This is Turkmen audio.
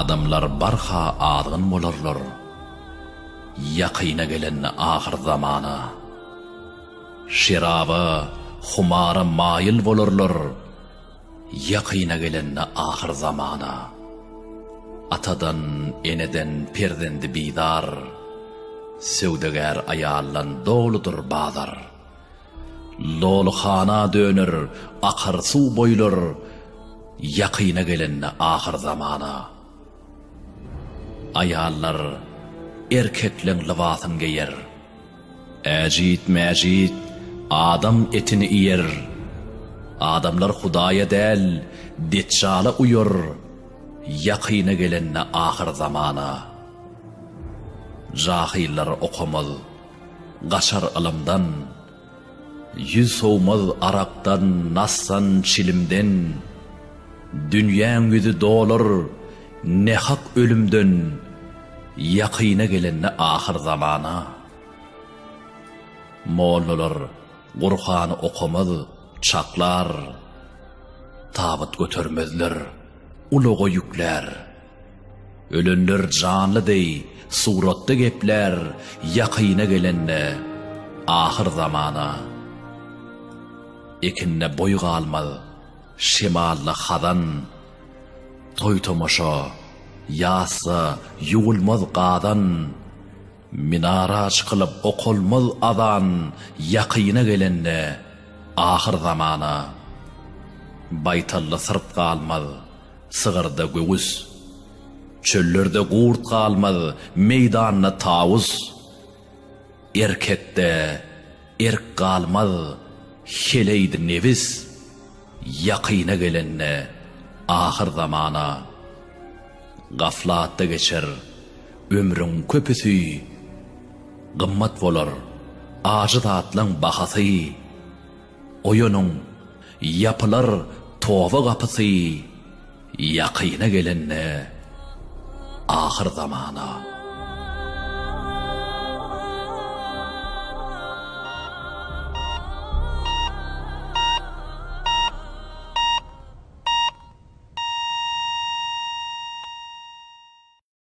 Adamlar barha adın bolarlar. Yaqyna gelen ahir zamana. Şiraba, humara mayil bolarlar. Yaqyna gelen ahir zamana. Atadan, eneden, perdendi bidar. Sevdegar ayallan doludur bazar. Lolxana dönür, akar su boylar. Yaqyna gelen ahir zamana. Ayallar erkeklerin libasyn giyer. Ejit mejit adam etini iyer. Adamlar Hudaya del detçala uyur. Yaqyna gelen ahir zamana. Jahillar okumaz gaşar ilimdan. Yüz soğumaz araktan, nassan, çilimden. Dünyanın yüzü dolur ne hak ölümden. Yaqyna gelen ahir zamana. Mollalar Qur'an'ı okumaz çaklar. Tabut götürmezler uluğa yükler. Ölünler canlı dey suratda gepler. Yaqyna gelen ahir zamana. Ekinne boy qalmaz şimallı xadan. Toy tomoşa yasa yuğulmaz qadan. Minara çıkılıp okulmaz adan. Yaqyna gelen ahir zamana. Baytallı sırt qalmaz sığırda göğüs. Çöllerde qurt qalmaz meydanna tavus. Erkekde erk qalmaz heleydi nevis. Yaqyna gelen ahir zamana. Gaflatda geçer ömrün köpüsü. Qımmat bolar acı tatlan bahası. Oyunun yapılar tova kapısı. Yaqyna gelen ahir zamana.